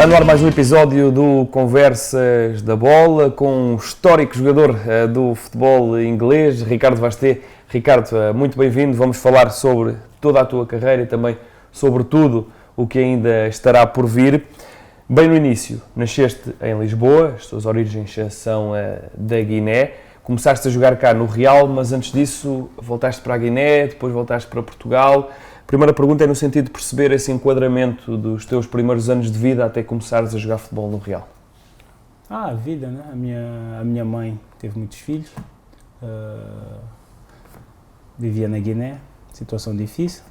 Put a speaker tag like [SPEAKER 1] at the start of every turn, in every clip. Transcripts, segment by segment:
[SPEAKER 1] Está no ar mais um episódio do Conversas da Bola com um histórico jogador do futebol inglês, Ricardo Vasté. Ricardo, muito bem-vindo. Vamos falar sobre toda a tua carreira e também sobre tudo o que ainda estará por vir. Bem no início, nasceste em Lisboa, as tuas origens são da Guiné. Começaste a jogar cá no Real, mas antes disso voltaste para a Guiné, depois voltaste para Portugal. A primeira pergunta é no sentido de perceber esse enquadramento dos teus primeiros anos de vida até começares a jogar futebol no Real.
[SPEAKER 2] A vida, né? A minha mãe teve muitos filhos, vivia na Guiné, situação difícil,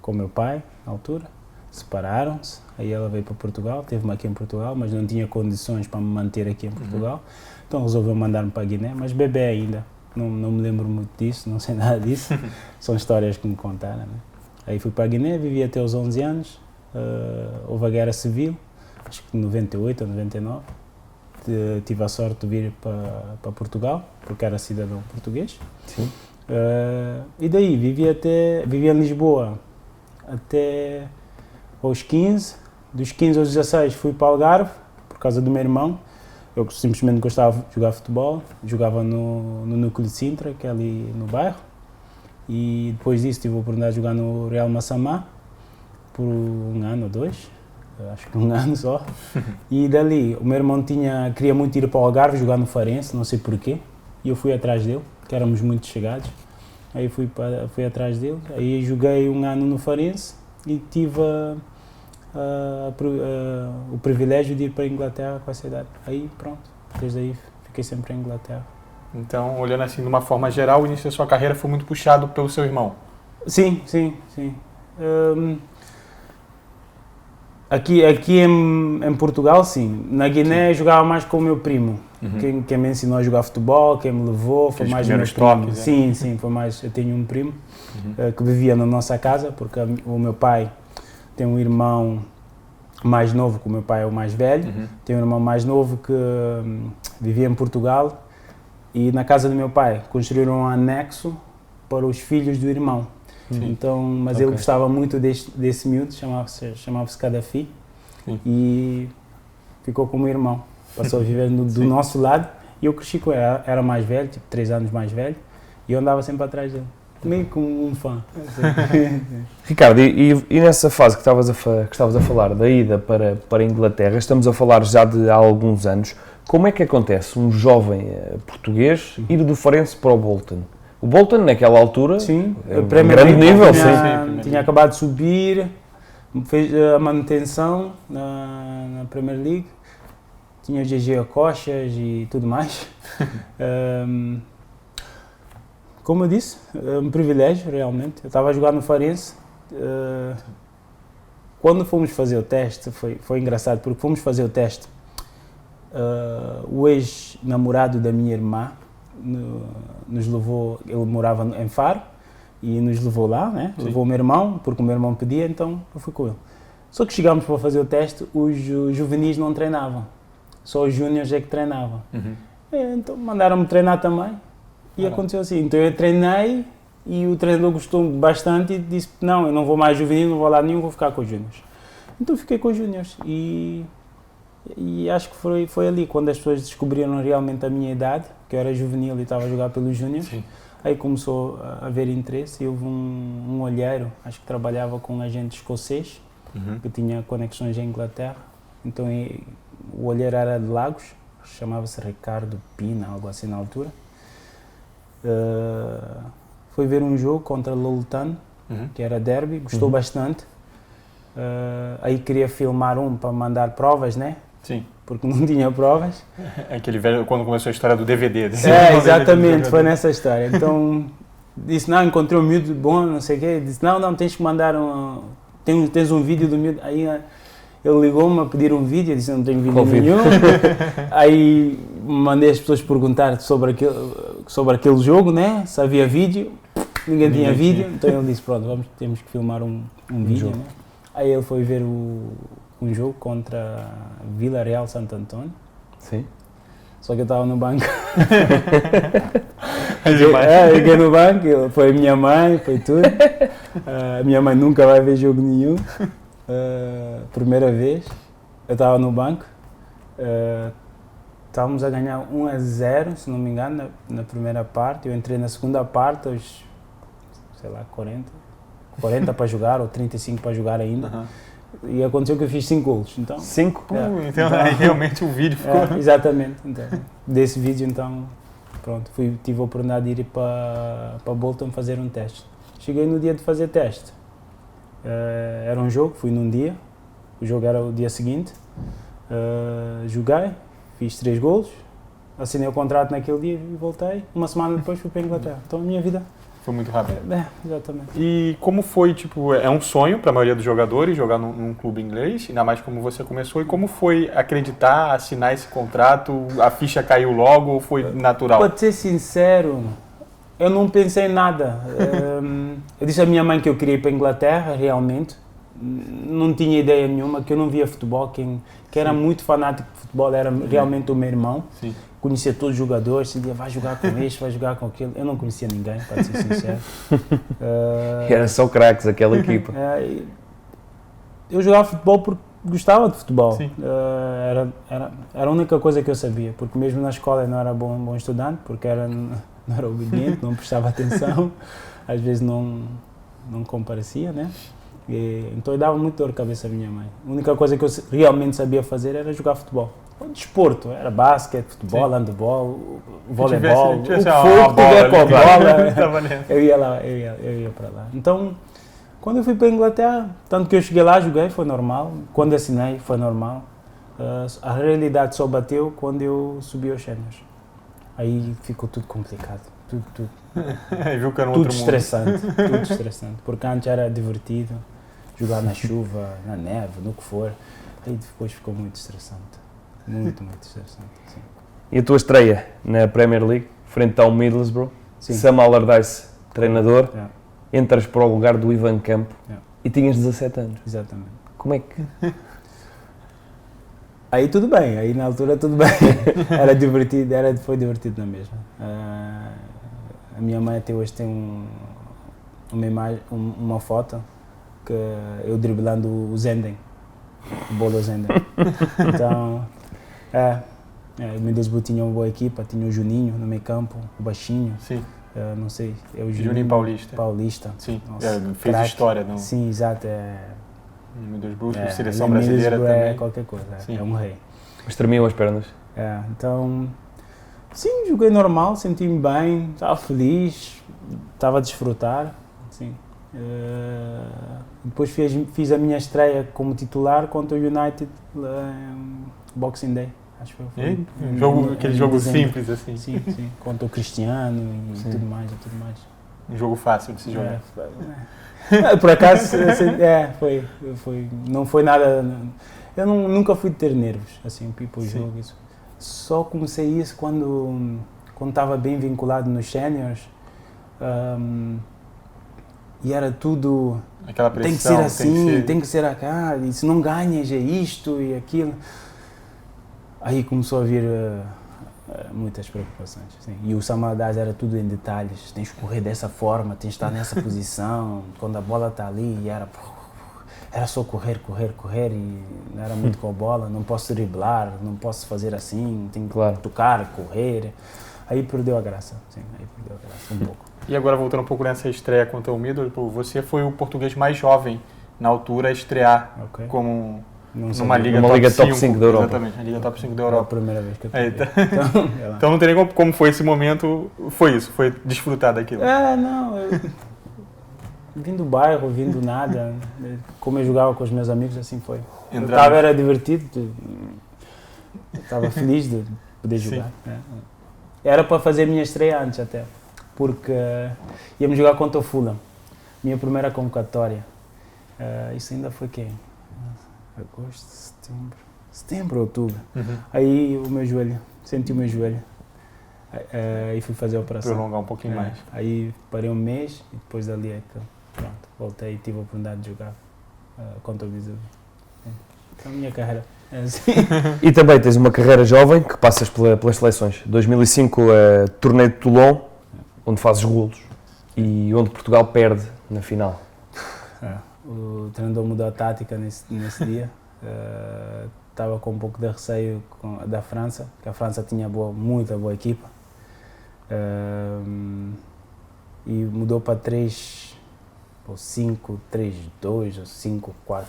[SPEAKER 2] com meu pai, na altura, separaram-se, aí ela veio para Portugal, teve-me aqui em Portugal, mas não tinha condições para me manter aqui em Portugal, então resolveu mandar-me para a Guiné, mas bebê ainda, não me lembro muito disso, não sei nada disso, são histórias que me contaram, né? Aí fui para a Guiné, vivi até os 11 anos, houve a Guerra Civil, acho que 98 ou 99, tive a sorte de vir para Portugal, porque era cidadão português.
[SPEAKER 1] Sim.
[SPEAKER 2] E daí, vivi em Lisboa até aos 15, dos 15 aos 16 fui para Algarve, por causa do meu irmão. Eu simplesmente gostava de jogar futebol, jogava no Núcleo de Sintra, que é ali no bairro. E depois disso tive a oportunidade de jogar no Real Massamá por um ano ou dois, acho que um ano só. E dali, o meu irmão queria muito ir para o Algarve jogar no Farense, não sei porquê, e eu fui atrás dele, que éramos muito chegados. Aí fui atrás dele, aí joguei um ano no Farense e tive o privilégio de ir para a Inglaterra com essa idade. Aí pronto, desde aí fiquei sempre em Inglaterra.
[SPEAKER 3] Então, olhando assim de uma forma geral, o início da sua carreira foi muito puxado pelo seu irmão? Sim.
[SPEAKER 2] Aqui em Portugal, sim. Na Guiné jogava mais com o meu primo. Quem me ensinou a jogar futebol, quem me levou, foi mais o meu primo. Sim, foi mais. Eu tenho um primo que vivia na nossa casa, porque o meu pai tem um irmão mais novo, que o meu pai é o mais velho. Tem um irmão mais novo que vivia em Portugal. E na casa do meu pai construíram um anexo para os filhos do irmão. Então, mas ele gostava muito desse miúdo, chamava-se Gaddafi, e ficou como irmão. Passou a viver do nosso lado e eu cresci com ele. Era mais velho, tipo 3 anos mais velho, e eu andava sempre atrás dele, meio como um fã.
[SPEAKER 1] Ricardo, e nessa fase que estavas a falar da ida para a Inglaterra, estamos a falar já de há alguns anos. Como é que acontece um jovem português ir do Farense para o Bolton? O Bolton, naquela altura, é um grande nível.
[SPEAKER 2] Tinha acabado de subir, fez a manutenção na Premier League, tinha o GG Acochas e tudo mais. Como eu disse, um privilégio realmente. Eu estava a jogar no Farense. Quando fomos fazer o teste, foi engraçado, porque fomos fazer o teste. O ex-namorado da minha irmã nos levou, ele morava em Faro e nos levou lá, né? Levou o meu irmão, porque o meu irmão pedia, então eu fui com ele. Só que chegámos para fazer o teste, os juvenis não treinavam, só os júniores é que treinavam. Então mandaram-me treinar também e aconteceu assim. Então eu treinei e o treinador gostou bastante e disse: não, eu não vou mais juvenil, não vou lá nenhum, vou ficar com os júniores. Então fiquei com os júniores e acho que foi ali quando as pessoas descobriram realmente a minha idade, que eu era juvenil e estava a jogar pelos júniores. Aí começou a haver interesse e houve um olheiro, acho que trabalhava com um agente escocês, que tinha conexões em Inglaterra. Então o olheiro era de Lagos, chamava-se Ricardo Pina, algo assim na altura. Foi ver um jogo contra Loltan, que era derby, gostou bastante. Aí queria filmar para mandar provas, né?
[SPEAKER 3] Sim.
[SPEAKER 2] Porque não tinha provas.
[SPEAKER 3] Aquele velho, quando começou a história do DVD.
[SPEAKER 2] Exatamente, foi nessa história. Então, disse, não, encontrei um miúdo bom, não sei o quê. Disse, não, tens que mandar tens um vídeo do miúdo. Aí ele ligou-me a pedir um vídeo, eu disse, não tenho vídeo nenhum. Aí mandei as pessoas perguntar sobre aquele jogo, né? Se havia vídeo, ninguém tinha vídeo. Então ele disse, pronto, temos que filmar um vídeo, né? Aí ele foi ver um jogo contra Vila Real Santo António.
[SPEAKER 1] Sim.
[SPEAKER 2] Só que eu estava no banco. Fiquei no banco, foi a minha mãe, foi tudo. A minha mãe nunca vai ver jogo nenhum. Primeira vez. eu estava no banco, estávamos a ganhar 1-0, se não me engano, na primeira parte. Eu entrei na segunda parte, aos, sei lá, 40 para jogar, ou 35 para jogar ainda. E aconteceu que eu fiz 5 golos. Então,
[SPEAKER 1] 5?
[SPEAKER 3] Então realmente o vídeo ficou...
[SPEAKER 2] exatamente. Então, desse vídeo, então, pronto, tive a oportunidade de ir para Bolton fazer um teste. Cheguei no dia de fazer teste. Era um jogo, fui num dia, o jogo era o dia seguinte. Joguei, fiz 3 golos, assinei o contrato naquele dia e voltei. Uma semana depois fui para a Inglaterra. Então a minha vida...
[SPEAKER 3] Foi muito rápido.
[SPEAKER 2] Exatamente.
[SPEAKER 3] E como foi, tipo, é um sonho para a maioria dos jogadores jogar num clube inglês, ainda mais como você começou, e como foi acreditar, assinar esse contrato, a ficha caiu logo ou foi natural?
[SPEAKER 2] Para ser sincero, eu não pensei em nada. Eu disse à minha mãe que eu queria ir para a Inglaterra, realmente. Não tinha ideia nenhuma, que eu não via futebol. Quem era muito fanático de futebol era realmente o meu irmão.
[SPEAKER 3] Sim.
[SPEAKER 2] Conhecia todos os jogadores, dizia, vai jogar com este, vai jogar com aquele. Eu não conhecia ninguém, para ser sincero.
[SPEAKER 1] Era só craques aquela equipa.
[SPEAKER 2] Eu jogava futebol porque gostava de futebol.
[SPEAKER 3] Sim.
[SPEAKER 2] Era a única coisa que eu sabia, porque mesmo na escola eu não era bom estudante, porque não era obediente, não prestava atenção, às vezes não comparecia, né? Então eu dava muito dor de cabeça à minha mãe. A única coisa que eu realmente sabia fazer era jogar futebol. O desporto, era basquete, futebol, handebol, voleibol, o que tiver com a bola, eu ia lá, eu ia para lá. Então, quando eu fui para a Inglaterra, tanto que eu cheguei lá, joguei, foi normal. Quando assinei, foi normal. A realidade só bateu quando eu subi aos séniores. Aí ficou tudo complicado, tudo
[SPEAKER 3] Viu que era um
[SPEAKER 2] tudo
[SPEAKER 3] outro
[SPEAKER 2] estressante, tudo estressante. Porque antes era divertido, jogar na chuva, na neve, no que for. Aí depois ficou muito estressante. Muito estressante, sim.
[SPEAKER 1] E a tua estreia na Premier League, frente ao Middlesbrough,
[SPEAKER 2] Sim.
[SPEAKER 1] Sam Allardyce, treinador,
[SPEAKER 2] Yeah.
[SPEAKER 1] entras para o lugar do Ivan Campo
[SPEAKER 2] Yeah.
[SPEAKER 1] e tinhas 17 anos.
[SPEAKER 2] Exatamente.
[SPEAKER 1] Como é que...
[SPEAKER 2] Aí tudo bem, aí na altura tudo bem. Era divertido, foi divertido na mesma. A minha mãe até hoje tem uma foto que eu driblando o Zenden, o Bolo Zenden. Então, o Middlesbrough tinha uma boa equipa, tinha o Juninho no meio campo, o baixinho.
[SPEAKER 3] Sim.
[SPEAKER 2] Não sei, é o
[SPEAKER 3] Juninho Paulista.
[SPEAKER 2] Sim.
[SPEAKER 3] Nossa, fez
[SPEAKER 2] craque.
[SPEAKER 3] história. Não?
[SPEAKER 2] Sim, exato.
[SPEAKER 3] Middlesbrough, seleção brasileira também.
[SPEAKER 2] É qualquer coisa, é um rei.
[SPEAKER 1] Mas tremiam as pernas?
[SPEAKER 2] Então, sim, joguei normal, senti-me bem, estava feliz, estava a desfrutar, sim. Depois fiz a minha estreia como titular contra o United Boxing Day, acho que foi.
[SPEAKER 3] Aquele jogo simples assim.
[SPEAKER 2] Sim, contra o Cristiano e tudo mais.
[SPEAKER 3] Um jogo fácil de se jogar.
[SPEAKER 2] Por acaso, foi, não foi nada. Eu nunca fui de ter nervos, assim, para o jogo. Isso. Só comecei isso quando estava bem vinculado nos séniores. E era tudo.
[SPEAKER 3] Aquela pressão,
[SPEAKER 2] tem que ser assim, tem que ser acá, e se não ganhas é isto e aquilo. Aí começou a vir muitas preocupações. Sim. E o Sam Allardyce era tudo em detalhes. Tens que correr dessa forma, tens de estar nessa posição, quando a bola está ali, e era só correr e não era muito com a bola, não posso driblar, não posso fazer assim, tenho que tocar, correr. Aí perdeu a graça, um pouco.
[SPEAKER 3] E agora voltando um pouco nessa estreia contra o Middlesbrough, você foi o português mais jovem na altura a estrear como numa liga top 5
[SPEAKER 1] da Europa.
[SPEAKER 3] Exatamente, a Liga Top 5 da Europa.
[SPEAKER 2] É a primeira vez que eu
[SPEAKER 3] então não tem nem como foi esse momento, foi desfrutar daquilo.
[SPEAKER 2] Vim do bairro, vim do nada, como eu jogava com os meus amigos, assim foi. Era divertido, estava feliz de poder jogar. Era para fazer a minha estreia antes até, porque íamos jogar contra o Fulham, minha primeira convocatória. Isso ainda foi quem? Agosto, setembro, outubro. Aí senti o meu joelho e fui fazer a operação.
[SPEAKER 3] Prolongar um pouquinho mais.
[SPEAKER 2] Aí parei um mês e depois dali é que voltei e tive a oportunidade de jogar contra o Viseu. Então a minha carreira é assim.
[SPEAKER 1] E também tens uma carreira jovem que passas pelas seleções. 2005, torneio de Toulon, onde fazes golos e onde Portugal perde na final.
[SPEAKER 2] O treinador mudou a tática nesse dia. estava com um pouco de receio da França, que a França tinha muita boa equipa. E mudou para 3 ou 5, 3-2 ou 5-4-1.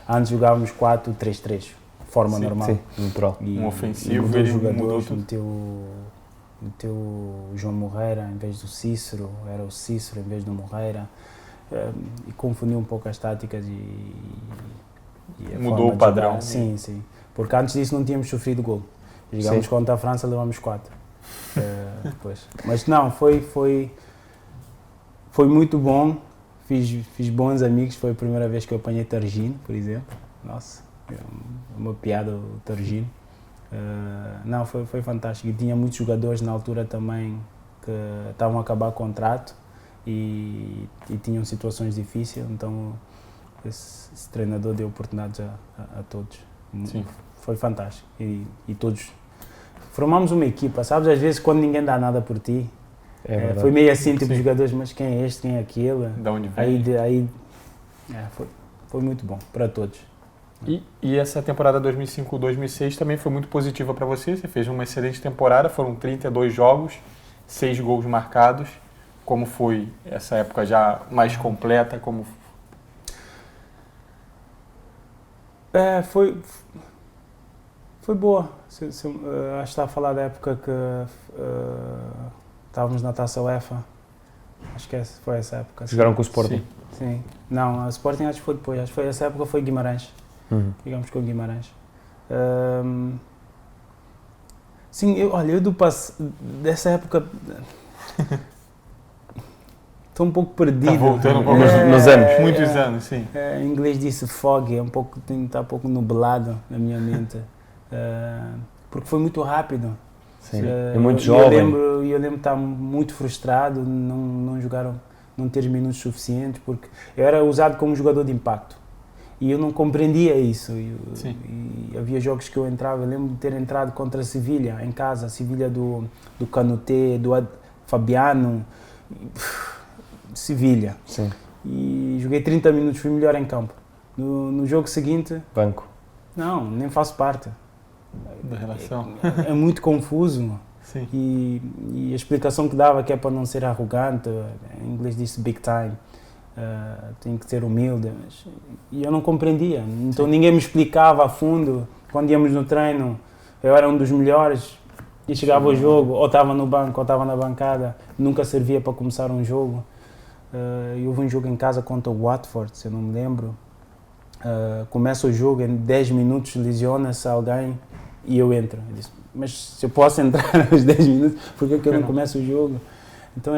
[SPEAKER 2] Antes jogávamos 4-3-3, forma normal.
[SPEAKER 1] Sim, natural.
[SPEAKER 2] E,
[SPEAKER 3] ofensivo,
[SPEAKER 2] mudou os
[SPEAKER 3] ele mudou
[SPEAKER 2] jogadores,
[SPEAKER 3] tudo.
[SPEAKER 2] meteu o João Moreira em vez do Cícero, era o Cícero em vez do Moreira, e confundiu um pouco as táticas e a
[SPEAKER 3] Mudou
[SPEAKER 2] forma
[SPEAKER 3] o
[SPEAKER 2] de
[SPEAKER 3] padrão.
[SPEAKER 2] jogar. Sim. Porque antes disso não tínhamos sofrido gol. Jogámos contra a França, levámos 4. Depois. Mas não, foi muito bom. Fiz bons amigos. Foi a primeira vez que eu apanhei Targino, por exemplo. Nossa, é uma piada o Targino. Não, foi fantástico. E tinha muitos jogadores na altura também que estavam a acabar o contrato e tinham situações difíceis. Então esse treinador deu oportunidades a todos.
[SPEAKER 3] Sim.
[SPEAKER 2] Foi fantástico. E todos formamos uma equipa, sabes? Às vezes quando ninguém dá nada por ti, foi meio assim, tipo,
[SPEAKER 3] Sim.
[SPEAKER 2] jogadores, mas quem é este, quem é aquele?
[SPEAKER 3] Da onde vem?
[SPEAKER 2] Foi muito bom para todos.
[SPEAKER 3] E essa temporada 2005-2006 também foi muito positiva para você. Você fez uma excelente temporada, foram 32 jogos, 6 gols marcados. Como foi essa época já mais completa?
[SPEAKER 2] Foi boa. Acho que está a falar da época que estávamos na Taça UEFA. Acho que foi essa época.
[SPEAKER 1] Jogaram com o Sporting?
[SPEAKER 2] Sim. Não, a Sporting acho que foi depois. Acho que essa época foi Guimarães. Jogamos com Guimarães. Sim, eu dessa época estou um pouco perdido.
[SPEAKER 3] Está voltando
[SPEAKER 1] nos anos.
[SPEAKER 3] Muitos anos, sim.
[SPEAKER 2] Em inglês disse foggy, está um pouco nublado na minha mente. Porque foi muito rápido.
[SPEAKER 1] Sim. É muito jovem.
[SPEAKER 2] Eu lembro de estar muito frustrado, não ter minutos suficientes, porque eu era usado como jogador de impacto. E eu não compreendia isso. E havia jogos que eu entrava, eu lembro de ter entrado contra a Sevilha, em casa, a Sevilha do Canuté, do Fabiano, Sevilha.
[SPEAKER 1] Sim.
[SPEAKER 2] E joguei 30 minutos, fui melhor em campo. No jogo seguinte...
[SPEAKER 1] Banco.
[SPEAKER 2] Não, nem faço parte.
[SPEAKER 3] Da relação.
[SPEAKER 2] É muito confuso.
[SPEAKER 3] Sim.
[SPEAKER 2] E a explicação que dava que é para não ser arrogante, em inglês disse big time, tem que ser humilde, e eu não compreendia. Então ninguém me explicava a fundo. Quando íamos no treino, eu era um dos melhores e chegava ao jogo, ou estava no banco ou estava na bancada, nunca servia para começar um jogo. E houve um jogo em casa contra o Watford, se eu não me lembro. Começa o jogo, em 10 minutos lesiona-se alguém e eu entro. Eu disse, mas se eu posso entrar aos 10 minutos, por que eu não começo o jogo? Então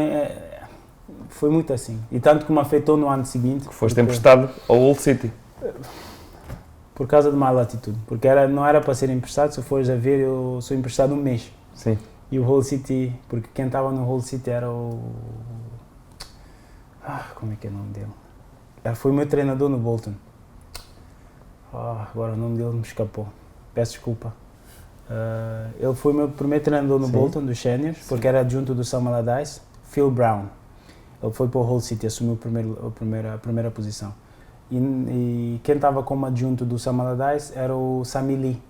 [SPEAKER 2] foi muito assim. E tanto que me afetou no ano seguinte.
[SPEAKER 1] Que foste emprestado ao Hull City.
[SPEAKER 2] Por causa de má atitude. Porque não era para ser emprestado, se fores a ver, eu sou emprestado um mês.
[SPEAKER 1] Sim.
[SPEAKER 2] E o Hull City, porque quem estava no Hull City era o... como é que é o nome dele? Foi o meu treinador no Bolton. Agora o nome dele me escapou. Peço desculpa. Ele foi o meu primeiro treinador no Bolton, dos Séniors, porque era adjunto do Sam Allardyce, Phil Brown. Ele foi para o Hull City, assumiu a primeira posição. E quem estava como adjunto do Sam Allardyce era o Sami Lee,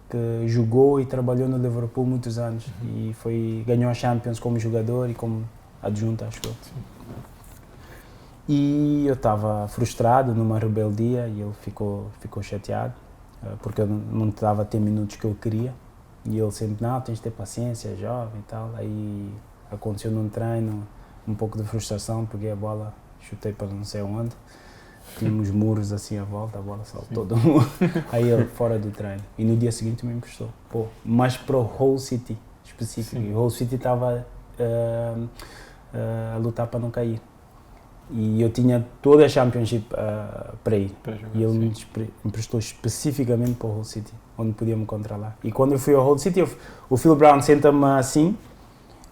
[SPEAKER 2] que jogou e trabalhou no Liverpool muitos anos. E ganhou a Champions como jogador e como adjunto, acho eu. E eu estava frustrado, numa rebeldia, e ele ficou chateado, porque eu não estava a ter minutos que eu queria. E ele sempre, não, tens de ter paciência, é jovem e tal. Aí aconteceu num treino um pouco de frustração, peguei a bola, chutei para não sei onde. Tinha uns muros assim à volta, a bola saltou do muro. Aí ele fora do treino. E no dia seguinte me emprestou. Mas para o Hull City, específico. E o Hull City estava a lutar para não cair. E eu tinha toda a Championship para ir. E ele me emprestou especificamente para o Hull City, onde podia me encontrar lá. E quando eu fui ao Hull City, o Phil Brown senta-me assim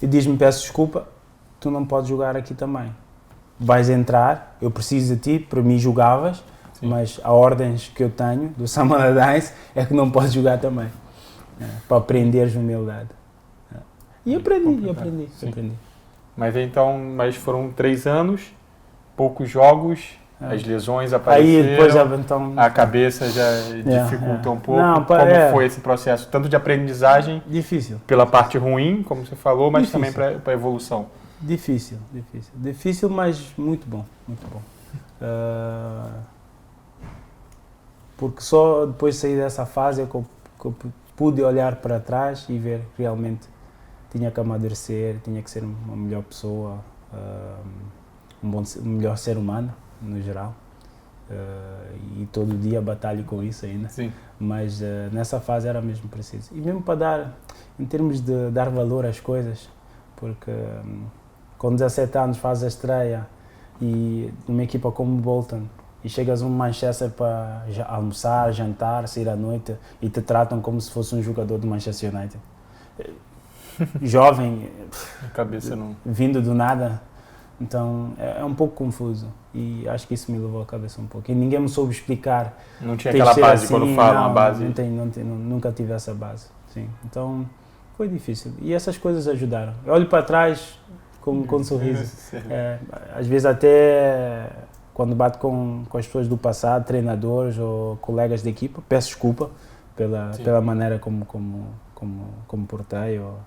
[SPEAKER 2] e diz-me, peço desculpa, tu não podes jogar aqui também. Vais entrar, eu preciso de ti, para mim jogavas, mas há ordens que eu tenho do Sam Allardyce é que não podes jogar também. Para aprenderes humildade. E aprendi.
[SPEAKER 3] Mas então, foram 3 anos, poucos jogos, as lesões apareceram,
[SPEAKER 2] aí depois então,
[SPEAKER 3] a cabeça já dificulta um pouco.
[SPEAKER 2] Não,
[SPEAKER 3] como foi esse processo, tanto de aprendizagem,
[SPEAKER 2] difícil,
[SPEAKER 3] pela parte ruim, como você falou, mas
[SPEAKER 2] difícil.
[SPEAKER 3] também para a evolução?
[SPEAKER 2] Difícil, mas muito bom. Porque só depois de sair dessa fase é que eu pude olhar para trás e ver que realmente tinha que amadurecer, tinha que ser uma melhor pessoa, um melhor ser humano, no geral. E todo dia batalho com isso ainda.
[SPEAKER 3] Sim.
[SPEAKER 2] Mas nessa fase era mesmo preciso. E mesmo para dar, em termos de dar valor às coisas, porque com 17 anos fazes a estreia e numa equipa como o Bolton e chegas a um Manchester para almoçar, jantar, sair à noite e te tratam como se fosse um jogador do Manchester United. Jovem,
[SPEAKER 3] cabeça não...
[SPEAKER 2] vindo do nada, então é um pouco confuso e acho que isso me levou a cabeça um pouco. E ninguém me soube explicar.
[SPEAKER 3] Não tinha aquela base assim, quando falam
[SPEAKER 2] não,
[SPEAKER 3] a base?
[SPEAKER 2] Nunca tive essa base, sim. Então foi difícil e essas coisas ajudaram. Eu olho para trás com um sorriso. Às vezes até quando bato com as pessoas do passado, treinadores ou colegas de equipa, peço desculpa pela maneira como portei ou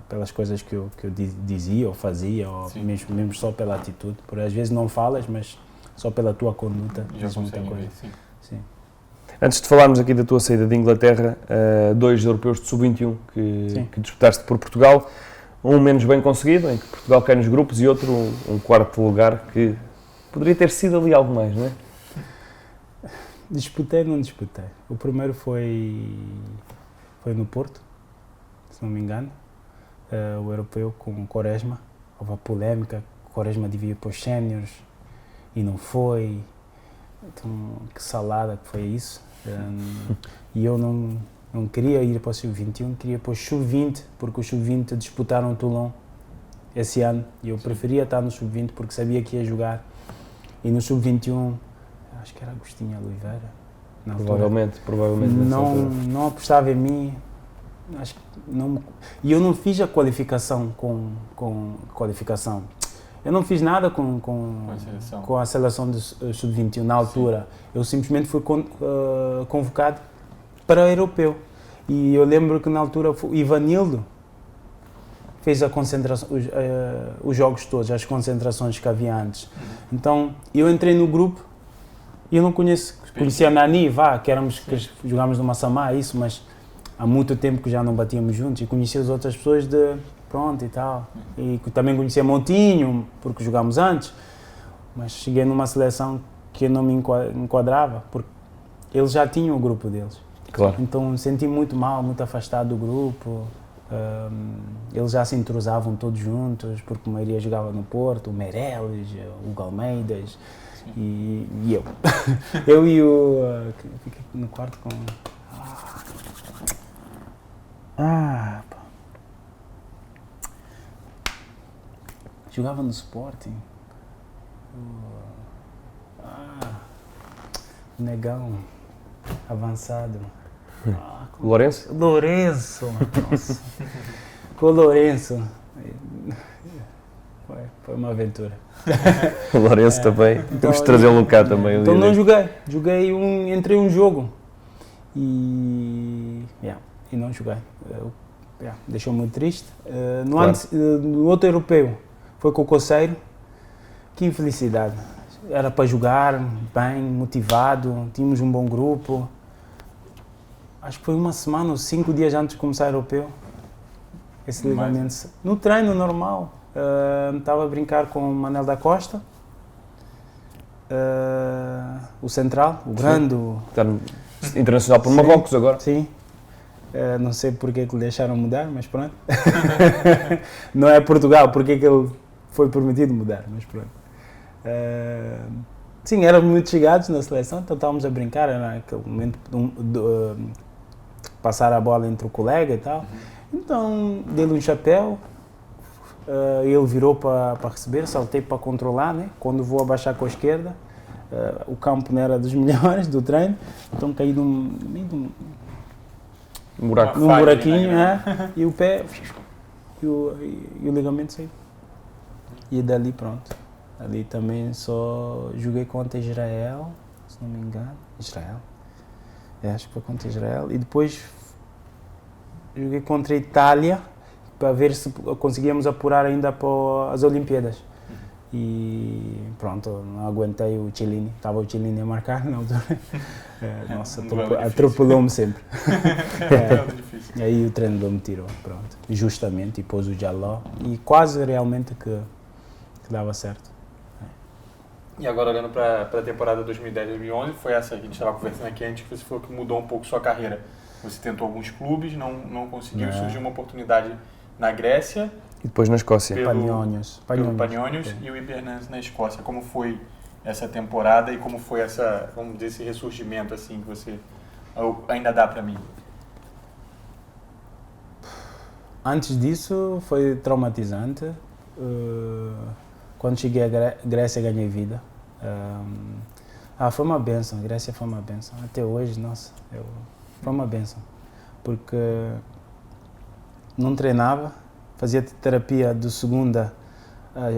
[SPEAKER 2] pelas coisas que eu dizia ou fazia, ou mesmo só pela atitude. Porque às vezes não falas, mas só pela tua conduta diz muita coisa. Sim.
[SPEAKER 1] Antes de falarmos aqui da tua saída de Inglaterra, 2 europeus de sub-21 que disputaste por Portugal, um menos bem conseguido, em que Portugal cai nos grupos, e outro um quarto lugar que poderia ter sido ali algo mais, não é?
[SPEAKER 2] Não disputei. O primeiro foi no Porto, se não me engano, o europeu com o Quaresma. Houve a polémica, o Quaresma devia ir para os séniores e não foi. Então, que salada que foi isso. E eu não queria ir para o sub-21, queria ir para o sub-20, porque os sub-20 disputaram o Toulon esse ano e eu preferia estar no sub-20 porque sabia que ia jogar. E no sub-21, acho que era Agostinho Oliveira.
[SPEAKER 1] Provavelmente.
[SPEAKER 2] Não apostava em mim. Acho que não, e eu não fiz a qualificação com qualificação. Eu não fiz nada com a seleção de sub-21 na altura. Eu simplesmente fui convocado para o europeu. E eu lembro que na altura o Ivanildo fez a concentração, os jogos todos, as concentrações que havia antes. Então eu entrei no grupo e eu não conhecia a Nani, que jogámos no Massamá, isso, mas há muito tempo que já não batíamos juntos e conhecia as outras pessoas pronto e tal. E também conhecia Montinho, porque jogámos antes, mas cheguei numa seleção que eu não me enquadrava, porque eles já tinham o grupo deles.
[SPEAKER 1] Claro.
[SPEAKER 2] Então senti muito mal, muito afastado do grupo. Eles já se entrosavam todos juntos, porque a maioria jogava no Porto, o Meireles, o Hugo Almeidas e eu. Eu e o... Fiquei no quarto com... Jogava no Sporting. Negão. Avançado.
[SPEAKER 1] Lourenço?
[SPEAKER 2] Lourenço. Nossa. Com o Lourenço. Foi uma aventura.
[SPEAKER 1] O Lourenço também.
[SPEAKER 2] Então,
[SPEAKER 1] temos de trazê-lo cá também.
[SPEAKER 2] Então não joguei. Entrei um jogo. E não joguei. Deixou muito triste. No outro europeu, foi com o Coceiro. Que infelicidade. Era para jogar bem, motivado, tínhamos um bom grupo. Acho que foi uma semana ou 5 dias antes de começar o europeu. Esse ligamento. No treino normal. Estava a brincar com o Manel da Costa. O central, o grande.
[SPEAKER 1] Está internacional por Marrocos agora.
[SPEAKER 2] Sim. Não sei porque que lhe deixaram mudar, mas pronto. Não é Portugal, porque que ele foi permitido mudar, mas pronto. Sim, éramos muito chegados na seleção, então estávamos a brincar, era naquele momento passar a bola entre o colega e tal. Então dei-lhe um chapéu, ele virou para receber, saltei para controlar, né? Quando vou abaixar com a esquerda, o campo não era dos melhores do treino, então caí num buraquinho, e o pé e o ligamento saiu. E dali pronto. Ali também só joguei contra Israel, se não me engano. Israel? Acho que foi contra Israel. E depois joguei contra a Itália para ver se conseguíamos apurar ainda para as Olimpíadas. E pronto, não aguentei o Chiellini. Estava o Chiellini a marcar na altura. Nossa, atropelou-me sempre. E aí o treinador me tirou, pronto. Justamente, e pôs o Jaló. E quase realmente que dava certo.
[SPEAKER 3] E agora olhando para a temporada 2010-2011, foi essa que a gente estava conversando aqui antes, que você falou que mudou um pouco sua carreira. Você tentou alguns clubes, não conseguiu, surgiu uma oportunidade na Grécia.
[SPEAKER 1] E depois na Escócia.
[SPEAKER 3] Pelo Panionios e o Hibernians na Escócia. Como foi essa temporada e como foi vamos dizer, esse ressurgimento assim que você ainda dá para mim?
[SPEAKER 2] Antes disso foi traumatizante. Quando cheguei à Grécia ganhei vida. Foi uma benção, a Grécia foi uma benção. Até hoje, nossa, foi uma benção. Porque não treinava, fazia terapia de segunda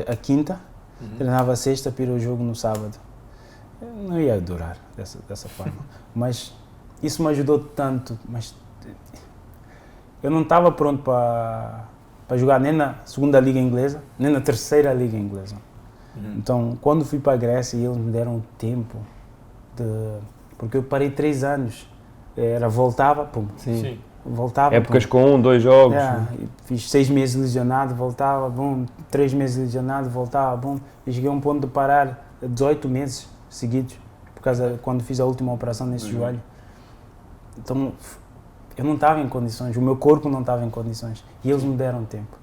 [SPEAKER 2] a quinta, treinava a sexta para ir ao jogo no sábado. Não ia durar dessa forma. Mas isso me ajudou tanto. Mas eu não estava pronto para jogar nem na segunda liga inglesa, nem na terceira liga inglesa. Então, quando fui para a Grécia, eles me deram tempo porque eu parei 3 anos. Voltava, pum.
[SPEAKER 1] Sim.
[SPEAKER 2] Voltava.
[SPEAKER 1] Épocas com 1, 2 jogos.
[SPEAKER 2] Fiz 6 meses lesionado, voltava, bom. 3 meses lesionado, voltava, bom. E cheguei a um ponto de parar 18 meses seguidos, por causa quando fiz a última operação nesse joelho. Então, eu não estava em condições, o meu corpo não estava em condições. E eles me deram tempo.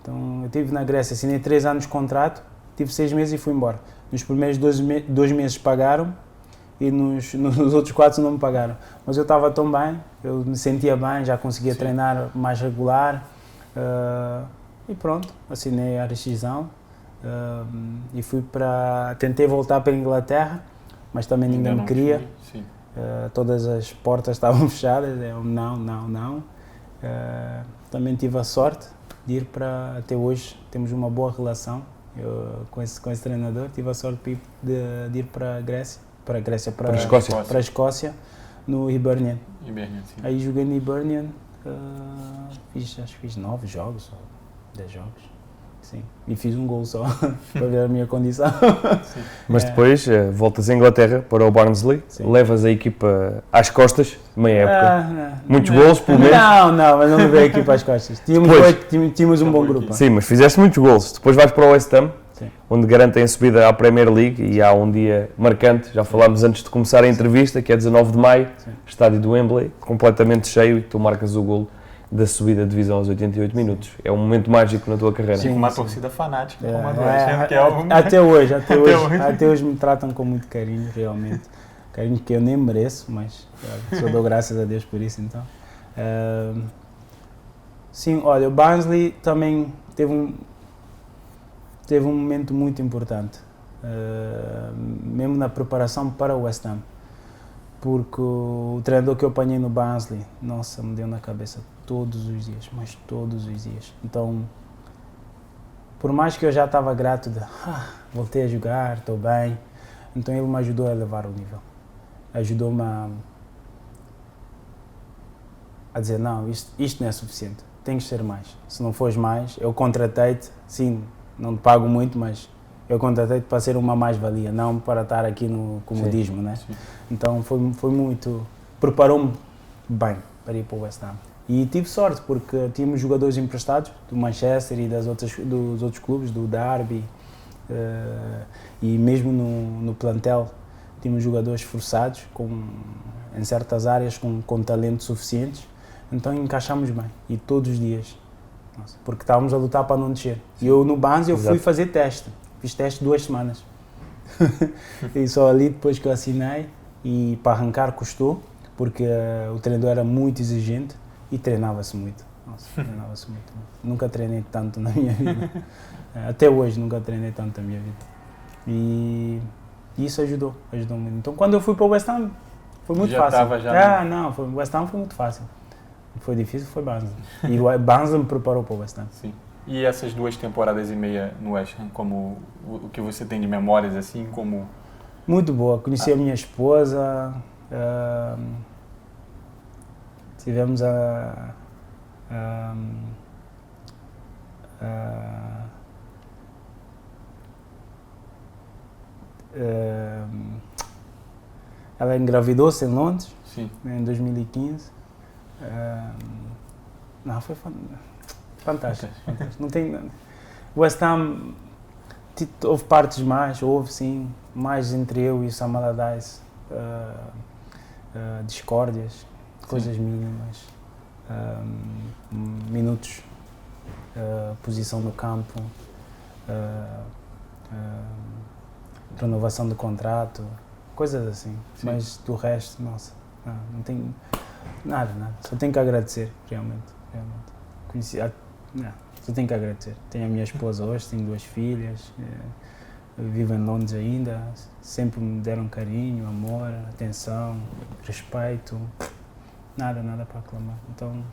[SPEAKER 2] Então, eu estive na Grécia, assinei 3 anos de contrato, tive 6 meses e fui embora. Nos primeiros 2 meses pagaram e nos outros 4 não me pagaram. Mas eu estava tão bem, eu me sentia bem, já conseguia treinar mais regular. E pronto, assinei a rescisão e tentei voltar para a Inglaterra, mas também ninguém me queria. Todas as portas estavam fechadas, não. Também tive a sorte de ir até hoje temos uma boa relação com esse treinador, tive a sorte de ir para a Escócia, no Hibernian. Aí joguei no Hibernian, acho que fiz 9 jogos, ou 10 jogos. Sim, e fiz um gol só, para ver a minha condição.
[SPEAKER 1] Mas depois voltas à Inglaterra para o Barnsley, levas a equipa às costas, meia época. Muitos golos, pelo menos.
[SPEAKER 2] Não, mas não levei a equipa às costas. Tínhamos um bom grupo.
[SPEAKER 1] Sim, mas fizeste muitos golos. Depois vais para o West Ham, onde garantem a subida à Premier League e há um dia marcante, já falámos antes de começar a entrevista, que é 19 de maio, estádio do Wembley, completamente cheio e tu marcas o golo da subida de divisão aos 88 minutos. É um momento mágico na tua carreira.
[SPEAKER 3] Sim, uma torcida fanática.
[SPEAKER 2] Até hoje me tratam com muito carinho, realmente. Carinho que eu nem mereço, mas só dou graças a Deus por isso, então. Sim, olha, o Barnsley também teve um momento muito importante, mesmo na preparação para o West Ham. Porque o treinador que eu apanhei no Barnsley, nossa, me deu na cabeça todos os dias, mas todos os dias. Então, por mais que eu já estava grato voltei a jogar, estou bem, então ele me ajudou a elevar o nível. Ajudou-me a dizer, não, isto não é suficiente, tens de ser mais. Se não fores mais, eu contratei-te, sim, não te pago muito, mas eu contratei-te para ser uma mais-valia, não para estar aqui no comodismo, né? Então foi muito, preparou-me bem para ir para o West Ham. E tive sorte, porque tínhamos jogadores emprestados do Manchester e dos outros clubes, do Derby, e mesmo no plantel tínhamos jogadores forçados, em certas áreas com talento suficientes, então encaixámos bem, e todos os dias, porque estávamos a lutar para não descer. E eu no Barnsley fui fazer teste, fiz teste 2 semanas, e só ali depois que eu assinei, e para arrancar custou, porque o treinador era muito exigente e treinava-se muito. Nossa, treinava-se muito. Nunca treinei tanto na minha vida. Até hoje nunca treinei tanto na minha vida. E isso ajudou muito. Então quando eu fui para o West Ham foi muito fácil. O West Ham foi muito fácil. Foi difícil, foi Barnsley. E o Barnsley me preparou para o West Ham.
[SPEAKER 3] Sim. E essas 2 temporadas e meia no West Ham, como o que você tem de memórias assim, como...
[SPEAKER 2] Muito boa. Conheci a minha esposa, tivemos ela engravidou-se em Londres.
[SPEAKER 3] Sim.
[SPEAKER 2] Em 2015. Não, foi fantástico. Não tem... O West Ham, houve partes mais, houve sim, mais entre eu e o Sam Allardyce, discórdias, coisas mínimas, minutos, posição no campo, renovação do contrato, coisas assim. Sim. Mas do resto, nossa, não tem nada. Só tenho que agradecer, realmente. Só tenho que agradecer. Tenho a minha esposa hoje, tenho 2 filhas, vivo em Londres ainda, sempre me deram carinho, amor, atenção, respeito, nada para aclamar. Então,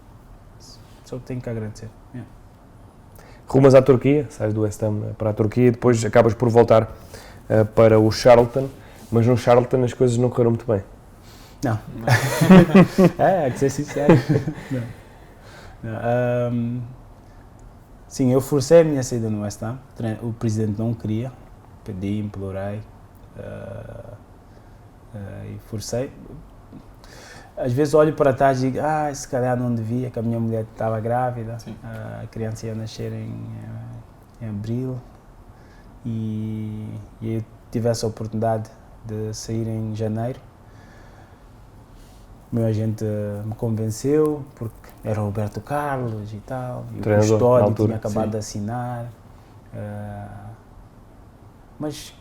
[SPEAKER 2] só tenho que agradecer.
[SPEAKER 1] Rumas à Turquia, sais do West Ham para a Turquia e depois acabas por voltar para o Charlton, mas no Charlton as coisas não correram muito bem.
[SPEAKER 2] Não. É que ser sincero. Não. Sim, eu forcei a minha saída no West Ham, o presidente não queria, pedi, implorei e forcei. Às vezes olho para trás e digo, se calhar não devia, que a minha mulher estava grávida, a criança ia nascer em abril e eu tive essa oportunidade de sair em janeiro. O meu agente me convenceu, porque era o Roberto Carlos e tal, e o Custódio tinha acabado de assinar. Mas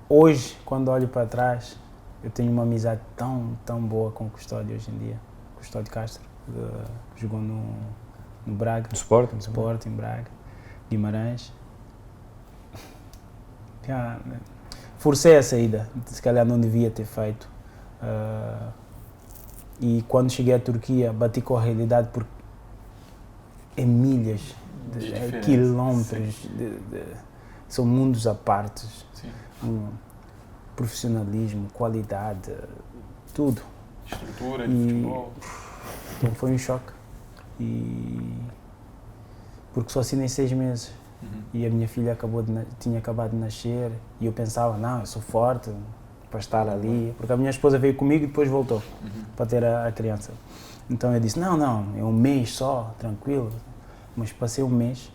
[SPEAKER 2] hoje, quando olho para trás, eu tenho uma amizade tão boa com o Custódio hoje em dia. Custódio Castro, que jogou no Braga.
[SPEAKER 1] No Sporting?
[SPEAKER 2] No Sporting, Braga, Guimarães. Forcei a saída, se calhar não devia ter feito. E quando cheguei à Turquia, bati com a realidade, porque é milhas, quilómetros, são mundos à parte. Profissionalismo, qualidade, tudo.
[SPEAKER 3] Estrutura de futebol.
[SPEAKER 2] Então foi um choque. Porque só assinei 6 meses. E a minha filha tinha acabado de nascer e eu pensava, não, eu sou forte para estar ali, porque a minha esposa veio comigo e depois voltou para ter a criança. Então eu disse, não, é um mês só, tranquilo. Mas passei um mês,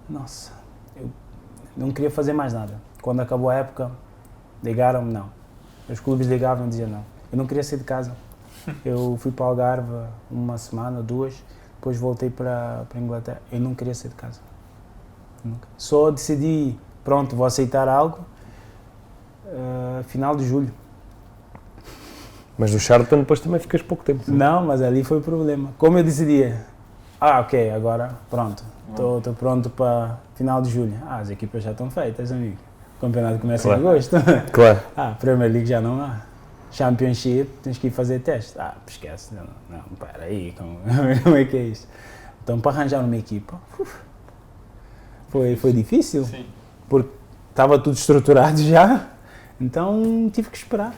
[SPEAKER 2] nossa, eu não queria fazer mais nada. Quando acabou a época, ligaram-me, não. Os clubes ligavam e diziam não. Eu não queria sair de casa. Eu fui para o Algarve 1 semana, 2, depois voltei para a Inglaterra. Eu não queria sair de casa. Nunca. Só decidi, pronto, vou aceitar algo, final de julho.
[SPEAKER 1] Mas no Charlton depois também ficas pouco tempo.
[SPEAKER 2] Não, mas ali foi o problema. Como eu decidia, ok, agora pronto, estou pronto para final de julho. As equipas já estão feitas, amigo. O campeonato começa em agosto.
[SPEAKER 1] Claro.
[SPEAKER 2] Premier League já não há. Championship, tens que ir fazer teste. Esquece, não, para aí, como é que é isso? Então, para arranjar uma equipa, foi difícil, porque estava tudo estruturado já, então tive que esperar.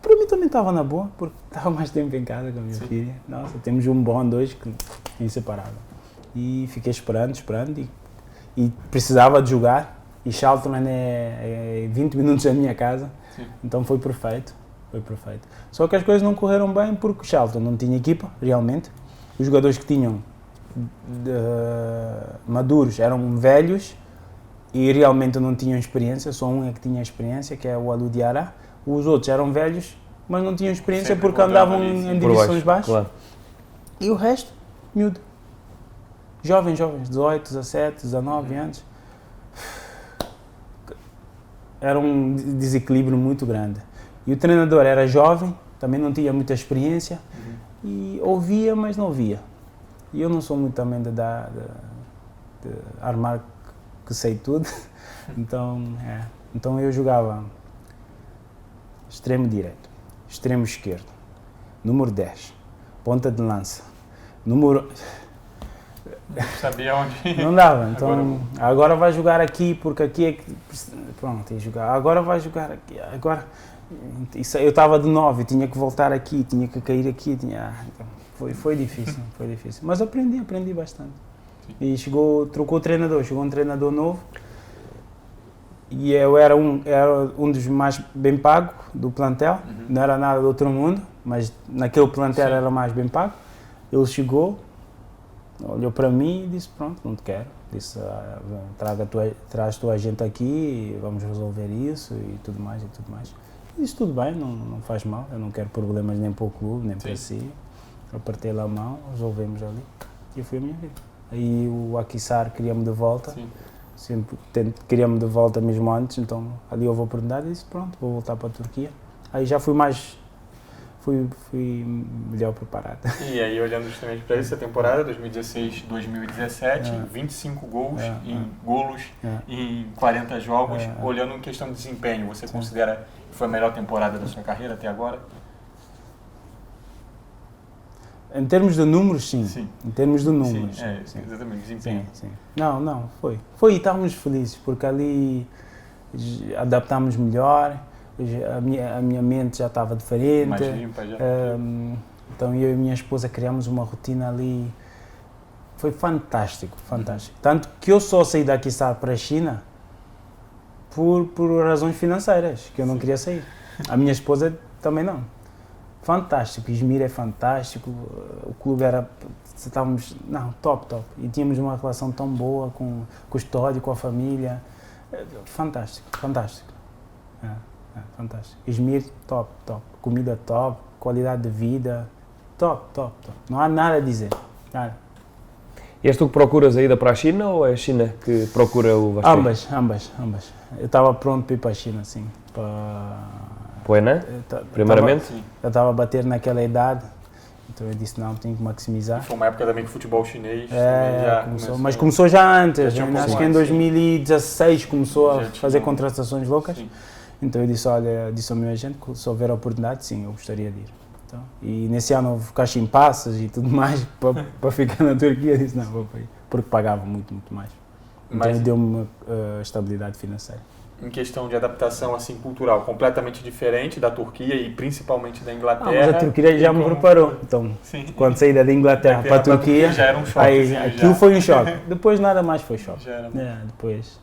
[SPEAKER 2] Para mim também estava na boa, porque estava mais tempo em casa com a minha filha. Nossa, temos um bond hoje que é inseparável. E fiquei esperando e precisava de jogar. E Charlton é 20 minutos da minha casa, então foi perfeito. Só que as coisas não correram bem porque Charlton não tinha equipa, realmente. Os jogadores que tinham maduros eram velhos e realmente não tinham experiência, só um é que tinha experiência, que é o Alou Diarra. Os outros eram velhos, mas não tinham experiência sempre porque andavam em divisões baixas. Claro. E o resto, miúdo. Jovens, 18, 17, 19 anos. Era um desequilíbrio muito grande. E o treinador era jovem, também não tinha muita experiência, e ouvia, mas não via. E eu não sou muito também de armar que sei tudo, então eu jogava extremo direito, extremo esquerdo, número 10, ponta de lança,
[SPEAKER 3] Não sabia onde.
[SPEAKER 2] Não dava. Então, agora vai jogar aqui, porque aqui é que. Pronto, ia jogar. Agora vai jogar aqui. Agora. Isso, eu estava de 9, tinha que voltar aqui, tinha que cair aqui. Então, foi difícil, foi difícil. Mas aprendi bastante. Sim. E trocou o treinador, chegou um treinador novo. E eu era um dos mais bem pagos do plantel. Não era nada do outro mundo, mas naquele plantel era mais bem pago. Ele chegou, olhou para mim e disse, pronto, não te quero. Disse, traz tua gente aqui, vamos resolver isso e tudo mais. E disse, tudo bem, não faz mal, eu não quero problemas nem para o clube, nem para si. Apertei-lhe a mão, resolvemos ali e foi a minha vida. Aí o Akhisar queria-me de volta. Sim. Sempre queria-me de volta mesmo antes, então ali houve a oportunidade e disse, pronto, vou voltar para a Turquia. Aí já fui melhor preparado.
[SPEAKER 3] E aí, olhando justamente para essa temporada, 2016-2017, 25 gols em 40 jogos. Olhando em questão de desempenho, você considera que foi a melhor temporada da sua carreira até agora?
[SPEAKER 2] Em termos de números, sim. Em termos de números.
[SPEAKER 3] Sim, exatamente, desempenho.
[SPEAKER 2] Sim. Não, foi. Foi e estávamos felizes, porque ali adaptámos melhor, a minha mente já estava diferente.
[SPEAKER 3] Mais limpa já.
[SPEAKER 2] Então eu e a minha esposa criámos uma rotina ali. Foi fantástico. Tanto que eu só saí daqui para a China por razões financeiras, que eu não queria sair. A minha esposa também não. Fantástico, Izmir é fantástico, o clube era, top. E tínhamos uma relação tão boa com o estádio, com a família. Fantástico. Fantástico. Izmir, top. Comida top, qualidade de vida, top. Não há nada a dizer, nada.
[SPEAKER 1] E és tu que procuras a ida para a China ou é a China que procura o Vasco?
[SPEAKER 2] Ambas. Eu estava pronto para ir para a China, sim.
[SPEAKER 1] Poena, primeiramente?
[SPEAKER 2] Eu estava a bater naquela idade, então eu disse, não, tenho que maximizar.
[SPEAKER 3] Foi uma época também que o futebol chinês
[SPEAKER 2] já começou. Mas começou já antes, acho que em 2016 começou a fazer contratações loucas. Sim. Então eu disse, disse ao meu agente que se houver oportunidade, sim, eu gostaria de ir. Então, e nesse ano houve caixa em passas e tudo mais para ficar na Turquia, eu disse, não, vou para ir, porque pagava muito mais. Então deu-me estabilidade financeira.
[SPEAKER 3] Em questão de adaptação assim, cultural, completamente diferente da Turquia e principalmente da Inglaterra.
[SPEAKER 2] Mas a Turquia já me preparou. Então, quando saí da Inglaterra para a Turquia,
[SPEAKER 3] já era um choque.
[SPEAKER 2] Aí, aquilo foi um choque. Depois nada mais foi choque.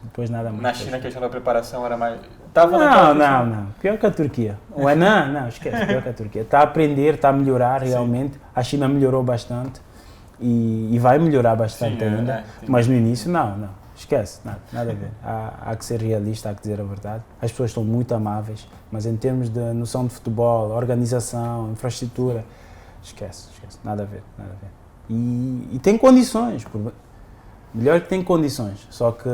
[SPEAKER 2] Depois nada mais.
[SPEAKER 3] Na China a questão da preparação era mais...
[SPEAKER 2] Não. Pior que a Turquia. Não, esquece. Pior que a Turquia. Está a aprender, está a melhorar realmente. A China melhorou bastante e vai melhorar bastante ainda. Mas no início, não. Esquece, nada a ver. Há que ser realista, há que dizer a verdade. As pessoas estão muito amáveis, mas em termos de noção de futebol, organização, infraestrutura, esquece, nada a ver. E tem condições, melhor que tem condições, só que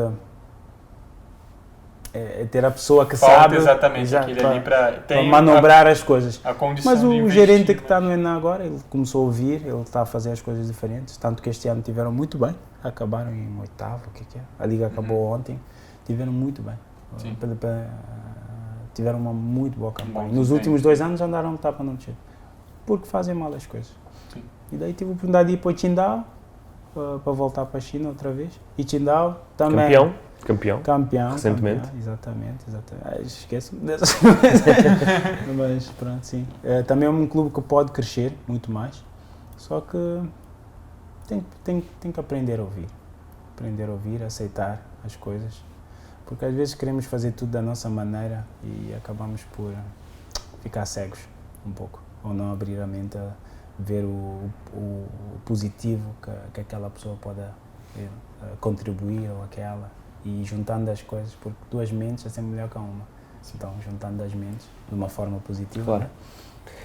[SPEAKER 2] é ter a pessoa que sabe
[SPEAKER 3] exatamente aquilo ali para
[SPEAKER 2] manobrar as coisas.
[SPEAKER 3] Mas
[SPEAKER 2] o gerente que está no ENA agora, ele começou a ouvir, ele está a fazer as coisas diferentes, tanto que este ano tiveram muito bem. Acabaram em oitavo, o que é? A Liga acabou ontem, tiveram muito bem. Tiveram uma muito boa campanha. Nos últimos 2 anos andaram a tapa no descer, porque fazem mal as coisas. Sim. E daí tive a oportunidade de ir para o Qingdao, para voltar para a China outra vez. E Qingdao também... Campeão.
[SPEAKER 1] Recentemente.
[SPEAKER 2] Exatamente. Esqueço-me dessas coisas. Mas pronto, sim. Também é um clube que pode crescer muito mais, só que tem que aprender a ouvir, aceitar as coisas, porque às vezes queremos fazer tudo da nossa maneira e acabamos por ficar cegos um pouco, ou não abrir a mente a ver o positivo que aquela pessoa pode contribuir ou aquela, e juntando as coisas, porque 2 mentes é sempre melhor que uma. Então, juntando as mentes de uma forma positiva, claro.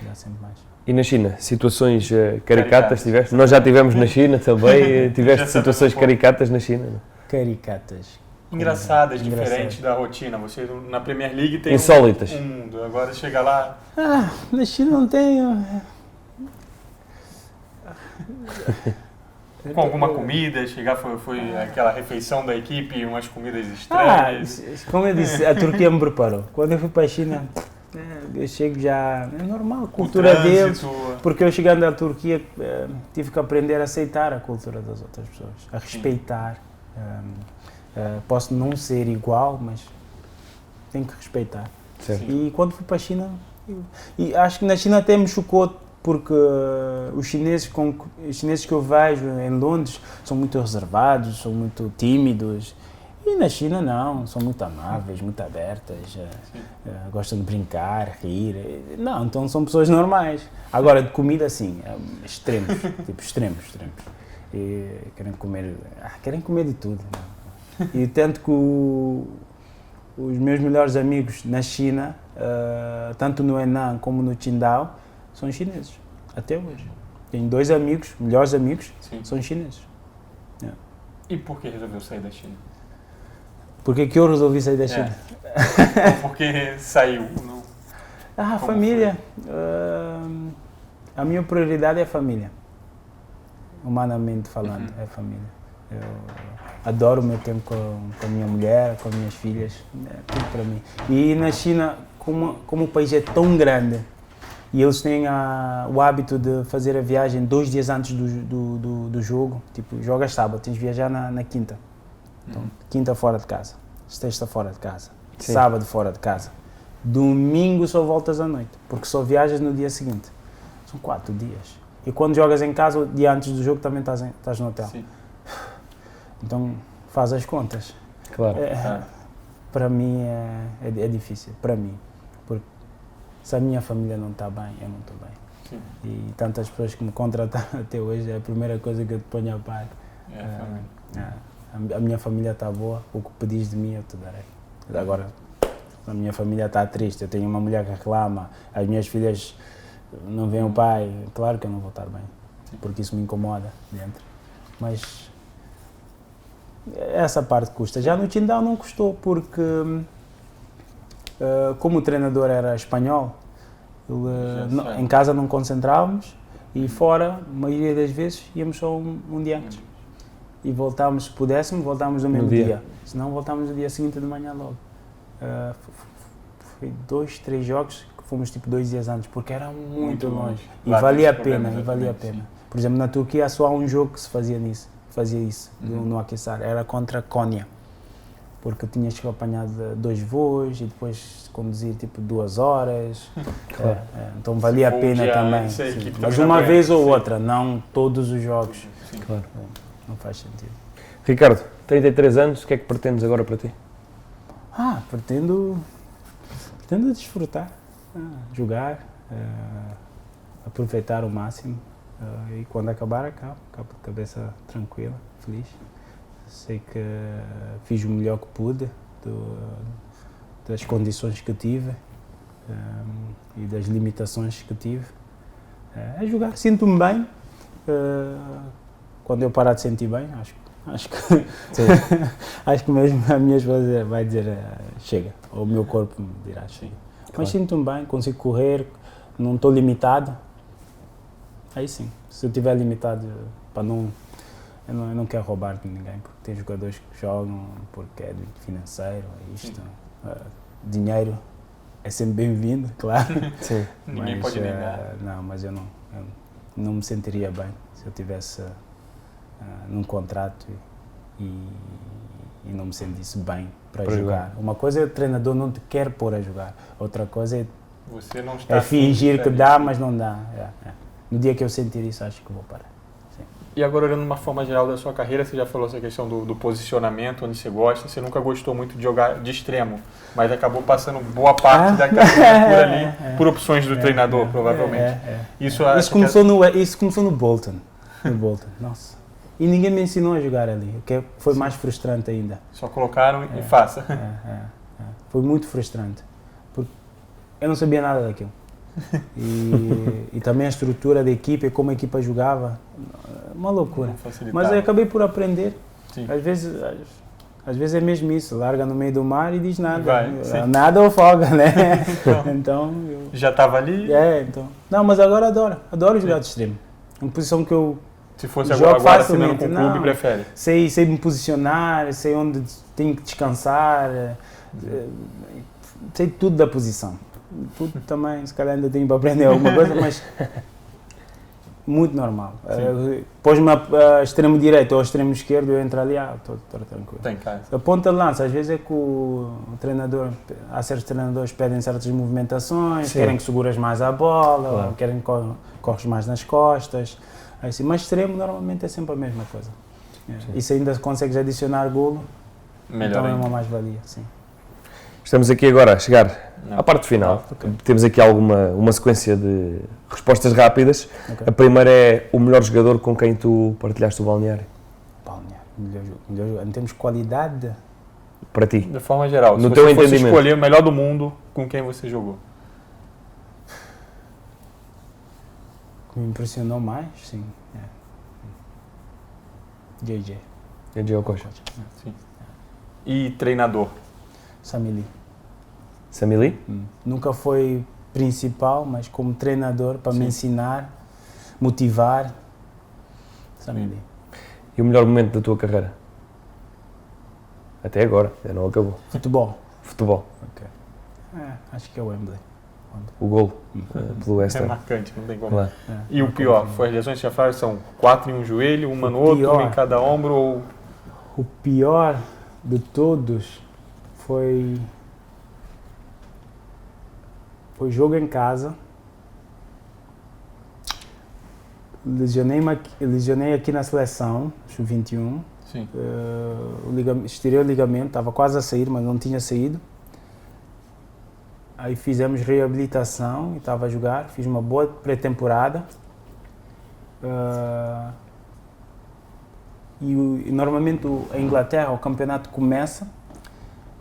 [SPEAKER 2] Dá sempre mais.
[SPEAKER 1] E na China, situações caricatas tiveste? Nós já estivemos na China também, tiveste situações caricatas na China? Não?
[SPEAKER 2] Caricatas.
[SPEAKER 3] Engraçadas, diferentes da rotina. Você na Premier League tem
[SPEAKER 1] insólitas.
[SPEAKER 3] Um mundo, agora chega lá...
[SPEAKER 2] Na China não tem...
[SPEAKER 3] Com alguma comida, chegar foi aquela refeição da equipe, umas comidas estranhas?
[SPEAKER 2] Como eu disse, a Turquia me preparou. Quando eu fui para a China... eu chego já, é normal, a cultura deles, porque eu chegando à Turquia tive que aprender a aceitar a cultura das outras pessoas, a respeitar. Posso não ser igual, mas tenho que respeitar.
[SPEAKER 1] Certo.
[SPEAKER 2] E quando fui para a China, e acho que na China até me chocou, porque os chineses que eu vejo em Londres são muito reservados, são muito tímidos. E na China não, são muito amáveis, muito abertas, gostam de brincar, rir. Não, então são pessoas normais. Agora, de comida, sim, extremos, tipo extremos. E querem comer de tudo. Não? E tanto que os meus melhores amigos na China, tanto no Henan como no Qingdao, são chineses, até hoje. Tenho 2 amigos, melhores amigos, são chineses.
[SPEAKER 3] E por que resolveu sair da China?
[SPEAKER 2] Por que eu resolvi sair da China?
[SPEAKER 3] Porque saiu. Não.
[SPEAKER 2] Família. A minha prioridade é a família. Humanamente falando, é a família. Eu adoro o meu tempo com a minha mulher, com as minhas filhas, tudo para mim. E na China, como o país é tão grande, e eles têm o hábito de fazer a viagem 2 dias antes do jogo, tipo, jogas sábado, tens de viajar na quinta. Então, quinta fora de casa, sexta fora de casa, sábado fora de casa, domingo só voltas à noite, porque só viajas no dia seguinte. São 4 dias. E quando jogas em casa, o dia antes do jogo também estás no hotel. Sim. Então, faz as contas.
[SPEAKER 1] Claro.
[SPEAKER 2] Para mim é difícil, para mim. Porque se a minha família não está bem, eu não estou bem. Sim. E tantas pessoas que me contrataram até hoje, é a primeira coisa que eu te ponho a par. A minha família está boa, o que pedis de mim eu te darei. Agora, a minha família está triste, eu tenho uma mulher que reclama, as minhas filhas não veem o pai, claro que eu não vou estar bem, porque isso me incomoda dentro. Mas essa parte custa. Já no Qingdao não custou, porque como o treinador era espanhol, em casa não concentrávamos e fora, a maioria das vezes, íamos só um dia antes. E voltámos, se pudéssemos, voltámos no mesmo dia. Se não, voltámos no dia seguinte de manhã logo. Foi 2, 3 jogos que fomos tipo 2 dias antes, porque era muito longe. E valia a pena, Por exemplo, na Turquia só há um jogo que se fazia isso, no Akhisar, era contra Konya. Porque tinhas que apanhar 2 voos e depois conduzir tipo 2 horas. Claro. Então valia a pena também. Mas uma vez ou outra, não todos os jogos.
[SPEAKER 1] Claro.
[SPEAKER 2] Não faz sentido.
[SPEAKER 1] Ricardo, 33 anos, o que é que pretendes agora para ti?
[SPEAKER 2] Pretendo desfrutar, jogar, aproveitar o máximo e quando acabar, acabo de cabeça tranquila, feliz. Sei que fiz o melhor que pude das condições que tive e das limitações que tive. É jogar, sinto-me bem. Quando eu parar de sentir bem, acho que mesmo a minha esposa vai dizer chega, ou o meu corpo me dirá chega. Claro. Mas sinto-me bem, consigo correr, não estou limitado. Aí sim, se eu estiver limitado, eu não quero roubar de ninguém, porque tem jogadores que jogam porque é financeiro, isto. Dinheiro é sempre bem-vindo, claro.
[SPEAKER 1] Sim.
[SPEAKER 3] Ninguém pode negar.
[SPEAKER 2] Mas eu não me sentiria bem se eu tivesse num contrato e não me sentisse bem para jogar. Uma coisa é o treinador não te quer pôr a jogar, outra coisa é,
[SPEAKER 3] você não está
[SPEAKER 2] fingir que dá, mas não dá. No dia que eu sentir isso, acho que vou parar. Sim.
[SPEAKER 3] E agora, olhando de uma forma geral da sua carreira, você já falou essa questão do posicionamento, onde você gosta, você nunca gostou muito de jogar de extremo, mas acabou passando boa parte da carreira por ali, por opções do treinador, provavelmente.
[SPEAKER 2] Isso começou no Bolton. Nossa. E ninguém me ensinou a jogar ali, o que foi mais frustrante ainda.
[SPEAKER 3] Só colocaram e faça.
[SPEAKER 2] Foi muito frustrante, porque eu não sabia nada daquilo. E também a estrutura da equipe, como a equipa jogava, uma loucura. Mas eu acabei por aprender. Sim. Às vezes é mesmo isso, larga no meio do mar e diz nada. Nada ou folga, né? Então
[SPEAKER 3] já estava ali?
[SPEAKER 2] Então. Não, mas agora adoro jogar de extremo. Uma posição que eu
[SPEAKER 3] se fosse agora assinando com o clube, prefere?
[SPEAKER 2] Sei me posicionar, sei onde tenho que descansar, Sei tudo da posição. Tudo também, se calhar ainda tenho para aprender alguma coisa, mas muito normal. Pôs-me a extremo direito ou a extremo esquerdo, eu entro ali, estou tranquilo.
[SPEAKER 3] Tem cara.
[SPEAKER 2] A ponta de lança, às vezes é que o treinador, há certos treinadores que pedem certas movimentações, querem que seguras mais a bola, ou querem que corres mais nas costas, assim, mas extremo normalmente é sempre a mesma coisa. E se ainda consegues adicionar golo,
[SPEAKER 3] Melhor
[SPEAKER 2] então é
[SPEAKER 3] ainda.
[SPEAKER 2] uma mais-valia, sim.
[SPEAKER 1] Estamos aqui agora a chegar à parte final. Temos aqui uma sequência de respostas rápidas.
[SPEAKER 2] Ok.
[SPEAKER 1] A primeira é o melhor jogador com quem tu partilhaste o balneário,
[SPEAKER 2] Balneário, melhor jogo. Em termos de qualidade,
[SPEAKER 1] para ti.
[SPEAKER 3] De forma geral,
[SPEAKER 1] No
[SPEAKER 3] se
[SPEAKER 1] teu
[SPEAKER 3] você fosse
[SPEAKER 1] entendimento.
[SPEAKER 3] escolher o melhor do mundo, com quem você jogou?
[SPEAKER 2] que me impressionou mais, sim, JJ,
[SPEAKER 1] É Diego Costa.
[SPEAKER 3] Sim. E treinador?
[SPEAKER 2] Samili.
[SPEAKER 1] Samili?
[SPEAKER 2] Nunca foi principal, mas como treinador, para me
[SPEAKER 3] Sim.
[SPEAKER 2] ensinar, motivar, Samili.
[SPEAKER 1] E o melhor momento da tua carreira? Até agora, ainda não acabou.
[SPEAKER 2] Futebol.
[SPEAKER 1] Futebol.
[SPEAKER 2] Acho que é o Wembley.
[SPEAKER 1] O golo pelo West
[SPEAKER 3] É
[SPEAKER 1] Ham.
[SPEAKER 3] marcante, não tem como.
[SPEAKER 1] Claro.
[SPEAKER 3] E o pior, foi as lesões que já falaram, são 4 em um joelho, uma no outro,
[SPEAKER 2] pior.
[SPEAKER 3] uma em cada ombro, ou
[SPEAKER 2] O pior de todos foi jogo em casa. Lesionei aqui na seleção, sub-21.
[SPEAKER 3] sim,
[SPEAKER 2] Estirei o ligamento, estava quase a sair, mas não tinha saído. Aí fizemos reabilitação e estava a jogar, fiz uma boa pré-temporada. E normalmente a Inglaterra, o campeonato começa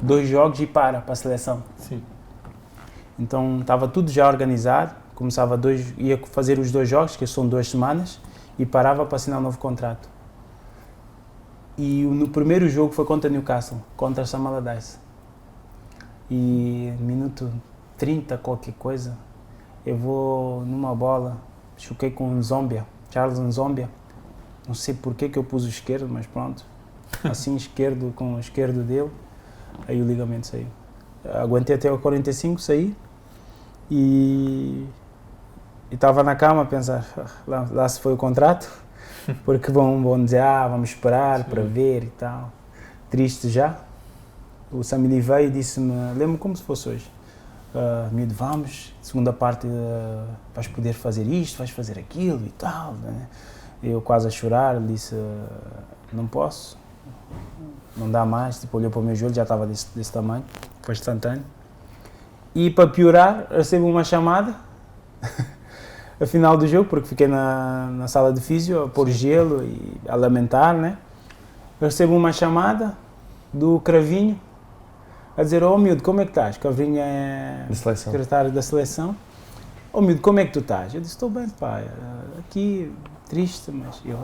[SPEAKER 2] 2 jogos e para a seleção.
[SPEAKER 3] sim.
[SPEAKER 2] Então estava tudo já organizado, ia fazer os 2 jogos, que são 2 semanas, e parava para assinar um novo contrato. E no primeiro jogo foi contra Newcastle, contra Sam Allardyce. E minuto 30, qualquer coisa, eu vou numa bola, choquei com um Nzombia, Charles Nzombia. Não sei porque que eu pus o esquerdo, mas pronto. Assim, esquerdo com o esquerdo dele, aí o ligamento saiu. Aguentei até o 45, saí e estava na cama a pensar, lá se foi o contrato, porque vão dizer, vamos esperar para ver e tal. Triste já. O Samili veio e disse-me, lembro-me como se fosse hoje, miúdo, vamos, segunda parte vais poder fazer isto, vais fazer aquilo e tal, né? Eu quase a chorar, disse, não posso, não dá mais, tipo, olhou para o meu joelho, já estava desse tamanho, foi instantâneo. E para piorar, recebo uma chamada, a final do jogo, porque fiquei na sala de físio a pôr gelo e a lamentar, né? Eu recebo uma chamada do Cravinho, a dizer, miúdo, como é que estás? Cravinho é secretário da seleção. Miúdo, como é que tu estás? Eu disse, estou bem, pai, aqui triste, mas eu,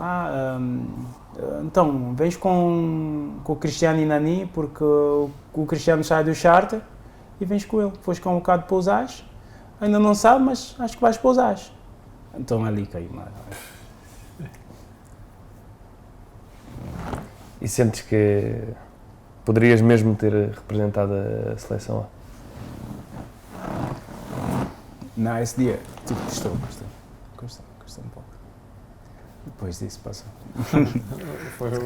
[SPEAKER 2] então, vens com o Cristiano Inani, porque o Cristiano sai do charter e vens com ele. Foste convocado para os AS, ainda não sabe, mas acho que vais para os AS. Então ali caiu.
[SPEAKER 1] E sentes que poderias mesmo ter representado a seleção?
[SPEAKER 2] Não, esse dia, tipo, custou um pouco. Depois disso passou.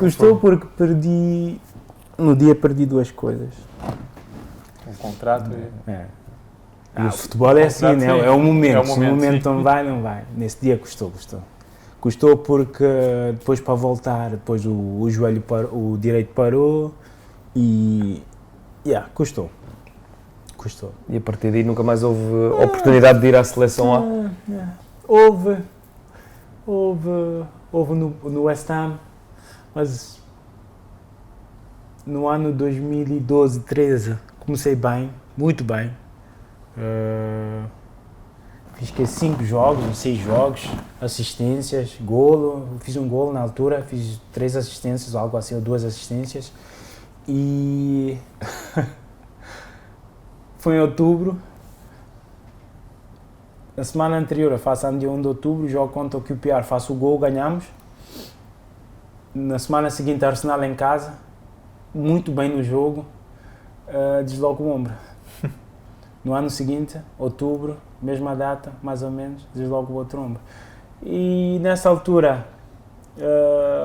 [SPEAKER 2] Custou porque no dia perdi 2 coisas.
[SPEAKER 3] Um contrato
[SPEAKER 2] O futebol é assim, né? É o momento. Se o momento
[SPEAKER 3] sim.
[SPEAKER 2] não vai. Nesse dia custou. Custou porque depois para voltar, depois o joelho o direito parou e custou.
[SPEAKER 1] E a partir daí nunca mais houve oportunidade de ir à seleção A?
[SPEAKER 2] Houve no West Ham, mas no ano 2012-13 comecei bem, muito bem. Fiz 5 jogos, 6 jogos, assistências, golo, fiz um golo na altura, fiz 3 assistências, algo assim, ou 2 assistências. E foi em outubro. Na semana anterior, eu faço ano dia 1 de outubro, jogo contra o QPR, faço o gol, ganhamos. Na semana seguinte, Arsenal em casa, muito bem no jogo. desloco o ombro. No ano seguinte, outubro, mesma data, mais ou menos, desloco o outro ombro. E nessa altura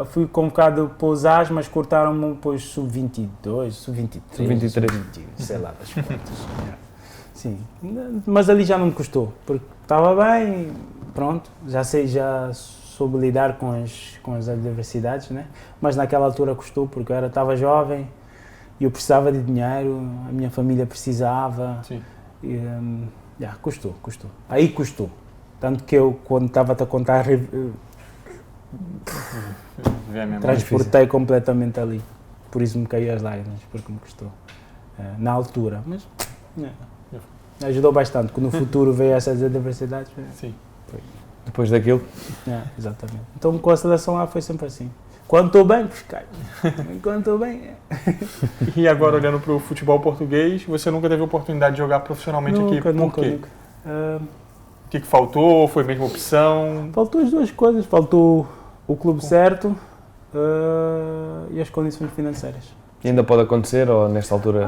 [SPEAKER 2] fui convocado para os AS, mas cortaram-me depois sub-22, sub-23,
[SPEAKER 1] Sub-23.
[SPEAKER 2] sei lá das quantas. Sim, mas ali já não me custou, porque estava bem, pronto, já soube lidar com as adversidades, né? Mas naquela altura custou, porque eu estava jovem e eu precisava de dinheiro, a minha família precisava.
[SPEAKER 3] Sim.
[SPEAKER 2] E, custou. Aí custou. Tanto que eu, quando estava a contar, transportei completamente ali. Por isso me caiu as lágrimas, porque me custou. Na altura, mas ajudou bastante, que no futuro veio essas adversidades.
[SPEAKER 3] Sim.
[SPEAKER 1] Depois daquilo?
[SPEAKER 2] Exatamente. Então com a seleção lá foi sempre assim. Quando estou bem, caio. Quando estou bem,
[SPEAKER 3] E agora, olhando para o futebol português, você nunca teve oportunidade de jogar profissionalmente aqui. Por quê?
[SPEAKER 2] Nunca.
[SPEAKER 3] O que faltou? Foi a mesma opção?
[SPEAKER 2] Faltou as duas coisas. Faltou o clube certo e as condições financeiras.
[SPEAKER 1] E ainda pode acontecer, ou nesta altura?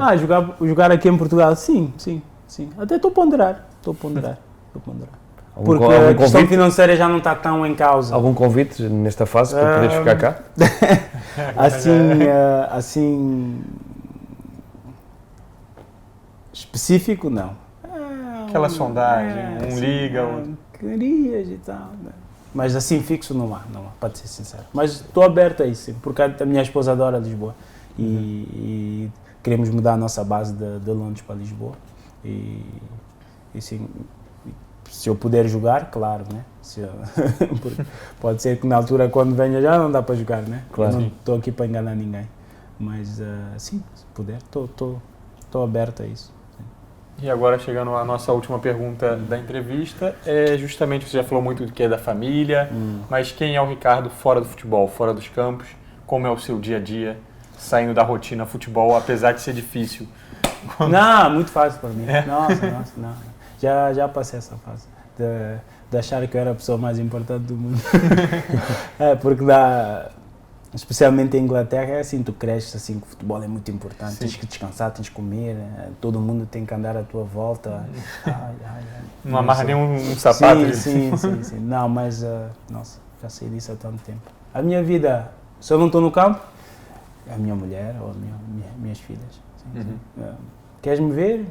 [SPEAKER 2] Jogar aqui em Portugal, sim. Até estou a ponderar. Porque a questão financeira já não está tão em causa.
[SPEAKER 1] Algum convite nesta fase para poderes ficar cá?
[SPEAKER 2] Assim específico, não.
[SPEAKER 3] Aquela sondagem, liga.
[SPEAKER 2] Querias e tal. Né? Mas assim fixo não há, para ser sincero. Mas estou aberto a isso, sim, porque a minha esposa adora Lisboa e queremos mudar a nossa base de Londres para Lisboa. E sim, se eu puder jogar, claro, né? Pode ser que na altura quando venha já não dá para jogar, né?
[SPEAKER 1] Claro.
[SPEAKER 2] Eu não estou aqui para enganar ninguém. Mas sim, se puder, estou aberto a isso. Sim.
[SPEAKER 3] E agora, chegando à nossa última pergunta da entrevista, justamente, você já falou muito do que é da família, mas quem é o Ricardo fora do futebol, fora dos campos? Como é o seu dia a dia, saindo da rotina futebol, apesar de ser difícil?
[SPEAKER 2] Não, muito fácil para mim. Nossa, não. Já passei essa fase de achar que eu era a pessoa mais importante do mundo. Porque especialmente em Inglaterra é assim, tu cresces assim, que o futebol é muito importante, tens que descansar, tens que comer, todo mundo tem que andar à tua volta.
[SPEAKER 3] Não amarra nenhum sapato.
[SPEAKER 2] Sim. Não, mas, nossa, já sei disso há tanto tempo. A minha vida, se eu não estou no campo, é a minha mulher ou minhas filhas. Sim. Queres me ver?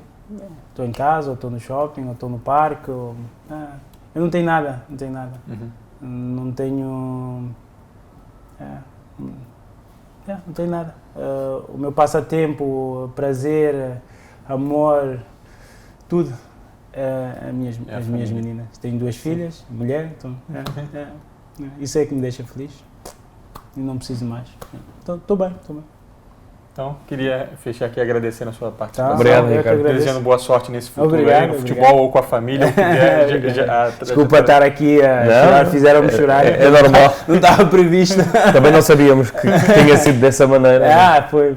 [SPEAKER 2] Estou em casa, ou estou no shopping, ou estou no parque. Eu não tenho nada. Não tenho... não tenho nada. O meu passatempo, prazer, amor, tudo as minhas meninas. Tenho 2 filhas, mulher, então isso é que me deixa feliz e não preciso mais. Então estou bem.
[SPEAKER 3] Então, queria fechar aqui agradecendo a sua participação.
[SPEAKER 1] Obrigado, Ricardo.
[SPEAKER 3] Desejando boa sorte nesse futuro
[SPEAKER 2] obrigado,
[SPEAKER 3] no futebol ou com a família.
[SPEAKER 2] Desculpa estar aqui a chorar, fizeram-me chorar.
[SPEAKER 1] É normal.
[SPEAKER 2] Não estava previsto.
[SPEAKER 1] Também não sabíamos que tinha sido dessa maneira.
[SPEAKER 2] Foi.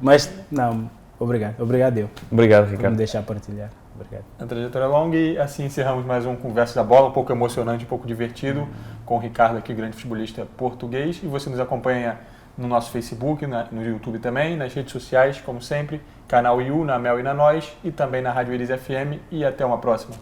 [SPEAKER 2] Mas, não, obrigado eu.
[SPEAKER 1] Obrigado,
[SPEAKER 2] Por
[SPEAKER 1] Ricardo.
[SPEAKER 2] me deixar partilhar. Obrigado.
[SPEAKER 3] A trajetória é longa e assim encerramos mais um Conversa da Bola, um pouco emocionante, um pouco divertido, com o Ricardo aqui, grande futebolista português. E você nos acompanha no nosso Facebook, no YouTube também, nas redes sociais, como sempre, canal IU, na Mel e na Nós, e também na Rádio Iris FM. E até uma próxima.